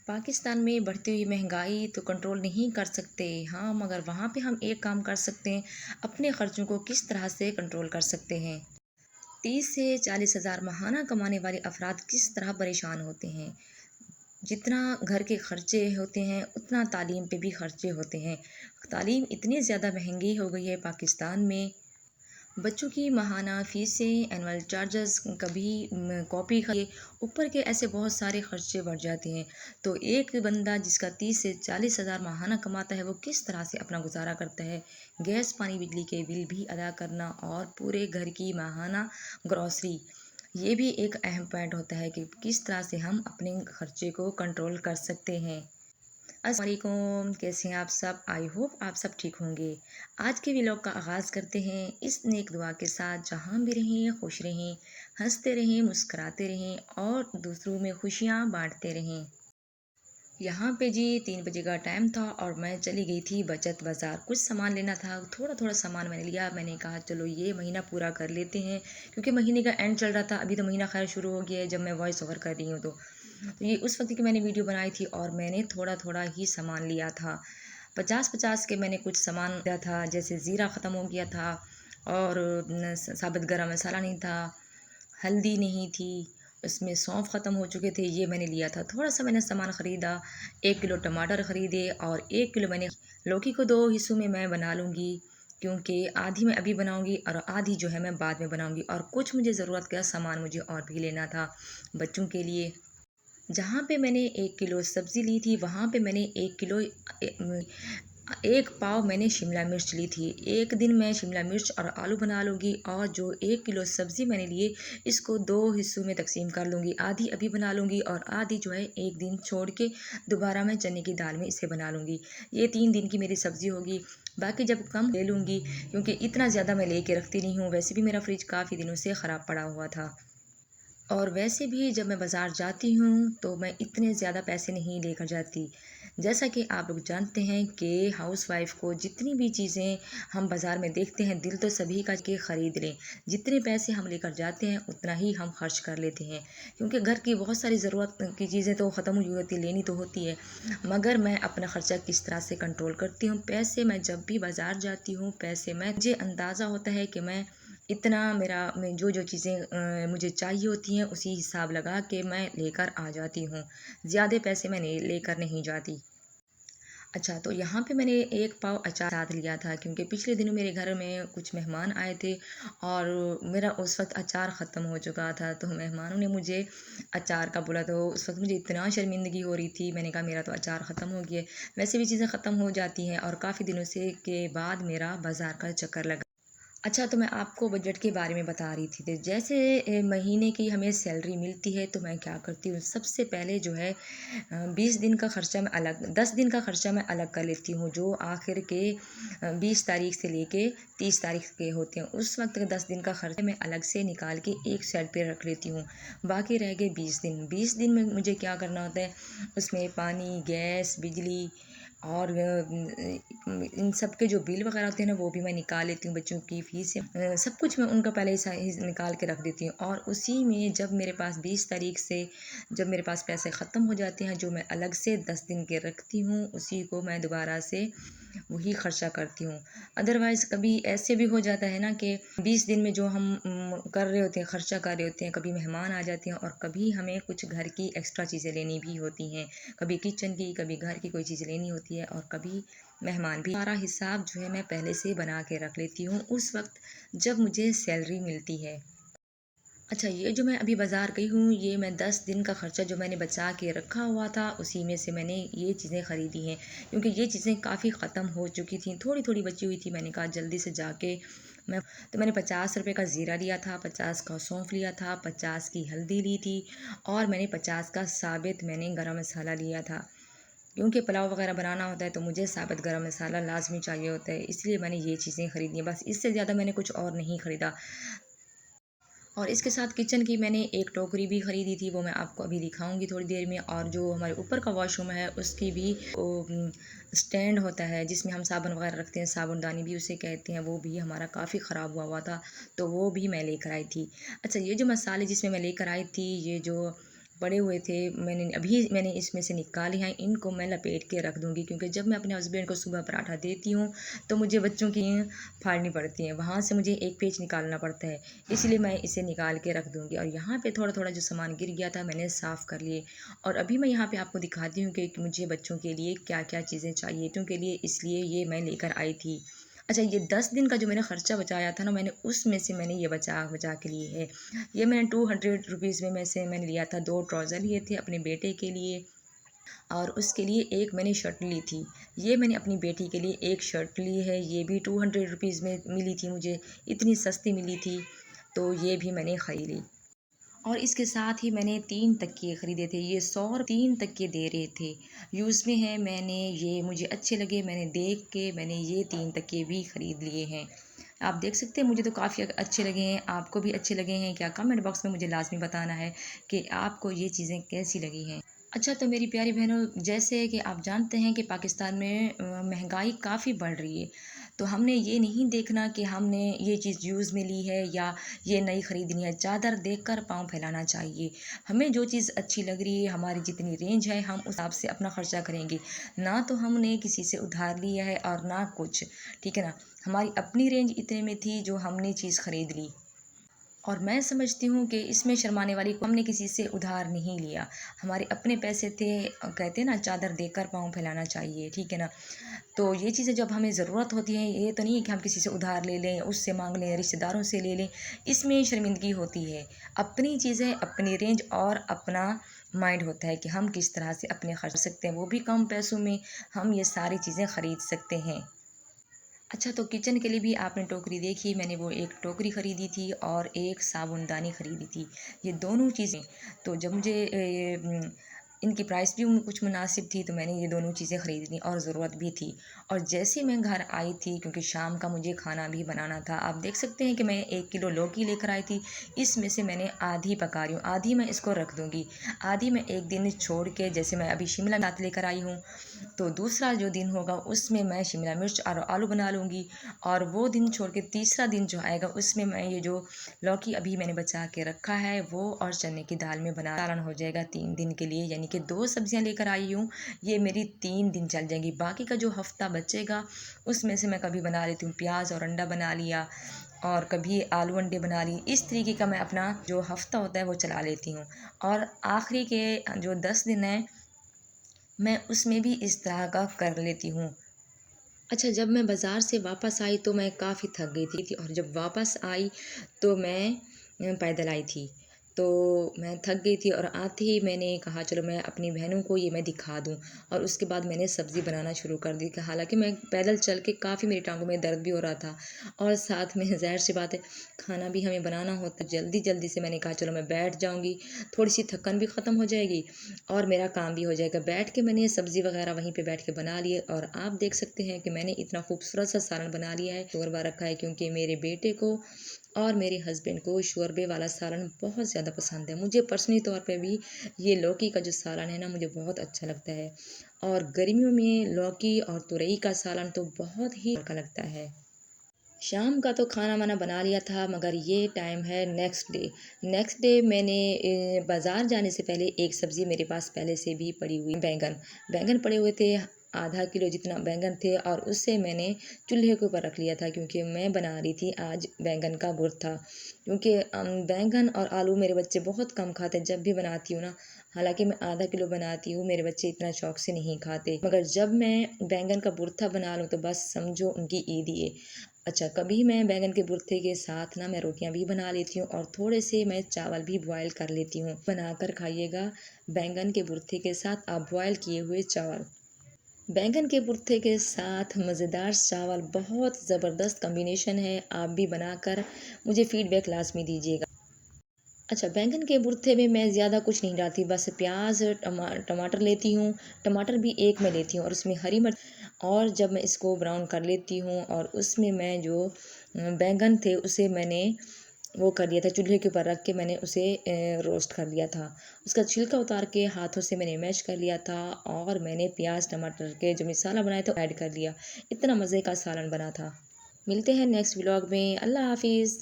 पाकिस्तान में बढ़ती हुई महंगाई तो कंट्रोल नहीं कर सकते। हाँ, मगर वहाँ पे हम एक काम कर सकते हैं, अपने खर्चों को किस तरह से कंट्रोल कर सकते हैं। 30 से 40 हज़ार माहाना कमाने वाले अफराद किस तरह परेशान होते हैं। जितना घर के खर्चे होते हैं उतना तालीम पे भी खर्चे होते हैं। तालीम इतनी ज़्यादा महंगी हो गई है पाकिस्तान में। बच्चों की माहाना फ़ीसें, एनुअल चार्जेस, कभी कॉपी का ये ऊपर के ऐसे बहुत सारे खर्चे बढ़ जाते हैं। तो एक बंदा जिसका 30 से 40 हज़ार माहाना कमाता है वो किस तरह से अपना गुजारा करता है। गैस पानी बिजली के बिल भी अदा करना और पूरे घर की माहाना ग्रॉसरी, ये भी एक अहम पॉइंट होता है कि किस तरह से हम अपने खर्चे को कंट्रोल कर सकते हैं। अस्सलाम वालेकुम, कैसे हैं आप सब। आई होप आप सब ठीक होंगे। आज के व्लॉग का आगाज़ करते हैं इस नेक दुआ के साथ, जहाँ भी रहें खुश रहें, हंसते रहें, मुस्कुराते रहें और दूसरों में खुशियाँ बांटते रहें। यहाँ पे जी 3 बजे का टाइम था और मैं चली गई थी बचत बाज़ार, कुछ सामान लेना था। थोड़ा थोड़ा सामान मैंने लिया। मैंने कहा चलो ये महीना पूरा कर लेते हैं, क्योंकि महीने का एंड चल रहा था। अभी तो महीना खैर शुरू हो गया है जब मैं वॉइस ओवर कर रही हूँ। तो ये उस वक्त की मैंने वीडियो बनाई थी और मैंने थोड़ा थोड़ा ही सामान लिया था। 50-50 के मैंने कुछ सामान लिया था, जैसे ज़ीरा ख़त्म हो गया था और साबुत गरम मसाला नहीं था, हल्दी नहीं थी, उसमें सौंफ ख़त्म हो चुके थे, ये मैंने लिया था। थोड़ा-सा मैंने सामान ख़रीदा, 1 किलो टमाटर ख़रीदे और 1 किलो मैंने लौकी को 2 हिस्सों में मैं बना लूँगी, क्योंकि आधी मैं अभी बनाऊँगी और आधी जो है मैं बाद में बनाऊँगी। और कुछ मुझे ज़रूरत का सामान मुझे और भी लेना था बच्चों के लिए। जहाँ पे मैंने 1 किलो सब्ज़ी ली थी, वहाँ पे मैंने 1 किलो 1 पाव मैंने शिमला मिर्च ली थी। एक दिन मैं शिमला मिर्च और आलू बना लूँगी और जो 1 किलो सब्ज़ी मैंने लिए, इसको 2 हिस्सों में तक़सीम कर लूँगी। आधी अभी बना लूँगी और आधी जो है 1 दिन छोड़ के दोबारा मैं चने की दाल में इसे बना लूँगी। ये 3 दिन की मेरी सब्ज़ी होगी। बाकी जब कम ले लूँगी, क्योंकि इतना ज़्यादा मैं लेके रखती नहीं हूँ। वैसे भी मेरा फ्रिज काफ़ी दिनों से ख़राब पड़ा हुआ था। और वैसे भी जब मैं बाज़ार जाती हूँ तो मैं इतने ज़्यादा पैसे नहीं लेकर जाती। जैसा कि आप लोग जानते हैं कि हाउसवाइफ़ को जितनी भी चीज़ें हम बाज़ार में देखते हैं, दिल तो सभी का कि ख़रीद लें। जितने पैसे हम लेकर जाते हैं उतना ही हम खर्च कर लेते हैं, क्योंकि घर की बहुत सारी ज़रूरत की चीज़ें तो ख़त्म हुई होती, लेनी तो होती है। मगर मैं अपना ख़र्चा किस तरह से कंट्रोल करती हूँ, पैसे मैं जब भी बाज़ार जाती हूँ, पैसे मैं मुझे अंदाज़ा होता है कि मैं इतना मेरा मैं जो चीज़ें मुझे चाहिए होती हैं उसी हिसाब लगा के मैं लेकर आ जाती हूँ। ज़्यादा पैसे मैं नहीं लेकर नहीं जाती। अच्छा, तो यहाँ पे मैंने 1 पाव अचार साथ लिया था, क्योंकि पिछले दिनों मेरे घर में कुछ मेहमान आए थे और मेरा उस वक़्त अचार ख़त्म हो चुका था। तो मेहमानों ने मुझे अचार का बोला, तो उस वक़्त मुझे इतना शर्मिंदगी हो रही थी। मैंने कहा मेरा तो अचार ख़त्म हो गया है। वैसे भी चीज़ें ख़त्म हो जाती हैं और काफ़ी दिनों से के बाद मेरा बाज़ार का चक्कर लगा। अच्छा, तो मैं आपको बजट के बारे में बता रही थी। तो जैसे महीने की हमें सैलरी मिलती है तो मैं क्या करती हूँ, सबसे पहले जो है 20 दिन का खर्चा मैं अलग 10 दिन का खर्चा मैं अलग कर लेती हूँ, जो आखिर के 20 तारीख से लेके 30 तारीख के होते हैं। उस वक्त का 10 दिन का खर्चा मैं अलग से निकाल के एक साइड पे रख लेती हूँ। बाकी रह गए 20 दिन। 20 दिन में मुझे क्या करना होता है, उसमें पानी, गैस, बिजली और इन सब के जो बिल वगैरह होते हैं ना, वो भी मैं निकाल लेती हूँ। बच्चों की फ़ीस सब कुछ मैं उनका पहले ही निकाल के रख देती हूँ। और उसी में जब मेरे पास 20 तारीख से जब मेरे पास पैसे ख़त्म हो जाते हैं, जो मैं अलग से 10 दिन के रखती हूँ, उसी को मैं दोबारा से वही खर्चा करती हूँ। अदरवाइज़ कभी ऐसे भी हो जाता है ना कि 20 दिन में जो हम कर रहे होते हैं, खर्चा कर रहे होते हैं, कभी मेहमान आ जाते हैं और कभी हमें कुछ घर की एक्स्ट्रा चीज़ें लेनी भी होती हैं। कभी किचन की, कभी घर की कोई चीज़ लेनी होती है और कभी मेहमान भी। सारा हिसाब जो है मैं पहले से बना के रख लेती हूँ उस वक़्त जब मुझे सैलरी मिलती है। अच्छा, ये जो मैं अभी बाज़ार गई हूँ, ये मैं 10 दिन का खर्चा जो मैंने बचा के रखा हुआ था, उसी में से मैंने ये चीज़ें ख़रीदी हैं, क्योंकि ये चीज़ें काफ़ी ख़त्म हो चुकी थी, थोड़ी-थोड़ी बची हुई थी। मैंने कहा जल्दी से जाके मैं तो मैंने 50 रुपए का ज़ीरा लिया था, 50 का सौंफ लिया था, 50 की हल्दी ली थी और मैंने 50 का साबित मैंने गरम मसाला लिया था। क्योंकि पुलाव वगैरह बनाना होता है तो मुझे साबित गरम मसाला लाज़मी चाहिए होता है, इसलिए मैंने ये चीज़ें ख़रीदी हैं। बस इससे ज़्यादा मैंने कुछ और नहीं ख़रीदा। और इसके साथ किचन की मैंने एक टोकरी भी ख़रीदी थी, वो मैं आपको अभी दिखाऊंगी थोड़ी देर में। और जो हमारे ऊपर का वॉशरूम है उसकी भी वो स्टैंड होता है जिसमें हम साबुन वगैरह रखते हैं, साबुनदानी भी उसे कहते हैं, वो भी हमारा काफ़ी ख़राब हुआ हुआ था, तो वो भी मैं लेकर आई थी। अच्छा, ये जो मसाले जिसमें मैं लेकर आई थी, ये जो पड़े हुए थे, मैंने इसमें से निकाले हैं। इनको मैं लपेट के रख दूँगी, क्योंकि जब मैं अपने हस्बैंड को सुबह पराठा देती हूँ तो मुझे बच्चों की फाड़नी पड़ती हैं, वहाँ से मुझे एक पेच निकालना पड़ता है, इसलिए मैं इसे निकाल के रख दूँगी। और यहाँ पे थोड़ा थोड़ा जो सामान गिर गया था मैंने साफ़ कर लिए। और अभी मैं यहाँ पे आपको दिखाती हूँ कि मुझे बच्चों के लिए क्या क्या चीज़ें चाहिए, क्योंकि लिए इसलिए ये मैं लेकर आई थी। अच्छा, ये 10 दिन का जो मैंने ख़र्चा बचाया था ना, मैंने उसमें से मैंने ये बचा बचा के लिए है। ये मैंने 200 रुपीज़ में से मैंने लिया था, 2 ट्राउज़र लिए थे अपने बेटे के लिए, और उसके लिए एक मैंने शर्ट ली थी। ये मैंने अपनी बेटी के लिए एक शर्ट ली है, ये भी 200 रुपीज़ में मिली थी मुझे, इतनी सस्ती मिली थी, तो ये भी मैंने ख़रीदी। और इसके साथ ही मैंने 3 तकिए ख़रीदे थे, ये 100 3 तकिए दे रहे थे। यूज़ में है, मैंने ये मुझे अच्छे लगे, मैंने देख के मैंने ये 3 तकिए भी ख़रीद लिए हैं। आप देख सकते हैं, मुझे तो काफ़ी अच्छे लगे हैं, आपको भी अच्छे लगे हैं क्या? कमेंट बॉक्स में मुझे लाज़मी बताना है कि आपको ये चीज़ें कैसी लगी हैं। अच्छा, तो मेरी प्यारी बहनों, जैसे कि आप जानते हैं कि पाकिस्तान में महंगाई काफ़ी बढ़ रही है, तो हमने ये नहीं देखना कि हमने ये चीज़ यूज़ में ली है या ये नई ख़रीदनी है। चादर देखकर पाँव फैलाना चाहिए। हमें जो चीज़ अच्छी लग रही है, हमारी जितनी रेंज है, हम उस हिसाब से अपना ख़र्चा करेंगे। ना तो हमने किसी से उधार लिया है और ना कुछ, ठीक है ना? हमारी अपनी रेंज इतने में थी जो हमने चीज़ ख़रीद ली। और मैं समझती हूँ कि इसमें शर्माने वाली हमने किसी से उधार नहीं लिया, हमारे अपने पैसे थे। कहते हैं ना, चादर देकर पाँव फैलाना चाहिए, ठीक है ना? तो ये चीज़ें जब हमें ज़रूरत होती है, ये तो नहीं है कि हम किसी से उधार ले लें, उससे मांग लें, रिश्तेदारों से ले लें, इसमें शर्मिंदगी होती है। अपनी चीज़ें, अपनी रेंज और अपना माइंड होता है कि हम किस तरह से अपने खर्च सकते हैं, वो भी कम पैसों में हम ये सारी चीज़ें ख़रीद सकते हैं। अच्छा, तो किचन के लिए भी आपने टोकरी देखी, मैंने वो एक टोकरी ख़रीदी थी और एक साबुनदानी ख़रीदी थी। ये दोनों चीज़ें, तो जब मुझे इनकी प्राइस भी कुछ मुनासिब थी, तो मैंने ये दोनों चीज़ें ख़रीद ली और ज़रूरत भी थी। और जैसे मैं घर आई थी, क्योंकि शाम का मुझे खाना भी बनाना था, आप देख सकते हैं कि मैं 1 किलो लौकी लेकर आई थी। इसमें से मैंने आधी पका रही हूँ, आधी मैं इसको रख दूँगी, आधी मैं एक दिन छोड़ के, जैसे मैं अभी शिमला मिर्च लेकर आई हूँ, तो दूसरा जो दिन होगा उसमें मैं शिमला मिर्च और आलू बना लूँगी। और वो दिन छोड़ के तीसरा दिन जो आएगा उसमें मैं ये जो लौकी अभी मैंने बचा के रखा है वो और चने की दाल में बना सालन हो जाएगा 3 दिन के लिए। यानी कि 2 सब्जियां लेकर आई हूँ, ये मेरी 3 दिन चल जाएंगी। बाकी का जो हफ्ता बचेगा उसमें से मैं कभी बना लेती हूँ प्याज और अंडा बना लिया, और कभी आलू अंडे बना ली। इस तरीके का मैं अपना जो हफ्ता होता है वो चला लेती हूँ। और आखिरी के जो 10 दिन है, मैं उसमें भी इस तरह का कर लेती हूँ। अच्छा, जब मैं बाज़ार से वापस आई तो मैं काफ़ी थक गई थी, और जब वापस आई तो मैं पैदल आई थी। तो मैं थक गई थी और आते ही मैंने कहा चलो मैं अपनी बहनों को ये मैं दिखा दूँ, और उसके बाद मैंने सब्ज़ी बनाना शुरू कर दी। कि हालाँकि मैं पैदल चल के काफ़ी मेरी टाँगों में दर्द भी हो रहा था, और साथ में ज़ाहिर-सी बात है खाना भी हमें बनाना होता है। जल्दी-जल्दी से मैंने कहा चलो मैं बैठ जाऊँगी, थोड़ी-सी थकान भी ख़त्म हो जाएगी और मेरा काम भी हो जाएगा। बैठ के मैंने सब्ज़ी वग़ैरह वहीं पे बैठ के बना लिए, और आप देख सकते हैं कि मैंने इतना खूबसूरत सा सालन बना लिया है। शोरबा रखा है क्योंकि मेरे बेटे को और मेरे हस्बैंड को शोरबे वाला सालन बहुत ज़्यादा पसंद है। मुझे पर्सनली तौर पे भी ये लौकी का जो सालन है ना, मुझे बहुत अच्छा लगता है, और गर्मियों में लौकी और तुरई का सालन तो बहुत ही अच्छा लगता है। शाम का तो खाना वाना बना लिया था, मगर ये टाइम है नेक्स्ट डे मैंने बाज़ार जाने से पहले एक सब्ज़ी मेरे पास पहले से भी पड़ी हुई, बैंगन पड़े हुए थे, आधा किलो जितना बैंगन थे, और उससे मैंने चूल्हे के ऊपर रख लिया था क्योंकि मैं बना रही थी आज बैंगन का भुर्ता। क्योंकि बैंगन और आलू मेरे बच्चे बहुत कम खाते हैं जब भी बनाती हूँ ना। हालांकि मैं आधा किलो बनाती हूँ, मेरे बच्चे इतना शौक से नहीं खाते, मगर जब मैं बैंगन का भुर्ता बना लूँ तो बस समझो उनकी ईद ही है। अच्छा, कभी मैं बैंगन के भुर्ते के साथ ना मैं रोटियां भी बना लेती हूँ, और थोड़े से मैं चावल भी बॉयल कर लेती हूँ। बनाकर खाइएगा बैंगन के भुर्ते के साथ आप बॉयल किए हुए चावल। बैंगन के भुर्ते के साथ मज़ेदार चावल बहुत ज़बरदस्त कॉम्बिनेशन है। आप भी बनाकर मुझे फीडबैक लाजमी दीजिएगा। अच्छा, बैंगन के भुर्ते में मैं ज़्यादा कुछ नहीं डालती, बस प्याज टमाटर लेती हूँ, टमाटर भी एक मैं लेती हूँ, और उसमें हरी मिर्च, और जब मैं इसको ब्राउन कर लेती हूँ, और उसमें मैं जो बैंगन थे उसे मैंने वो कर लिया था, चूल्हे के ऊपर रख के मैंने उसे रोस्ट कर लिया था। उसका छिलका उतार के हाथों से मैंने मैश कर लिया था, और मैंने प्याज टमाटर के जो मसाला बनाया था ऐड कर लिया। इतना मज़े का सालन बना था। मिलते हैं नेक्स्ट व्लॉग में। अल्लाह हाफिज़।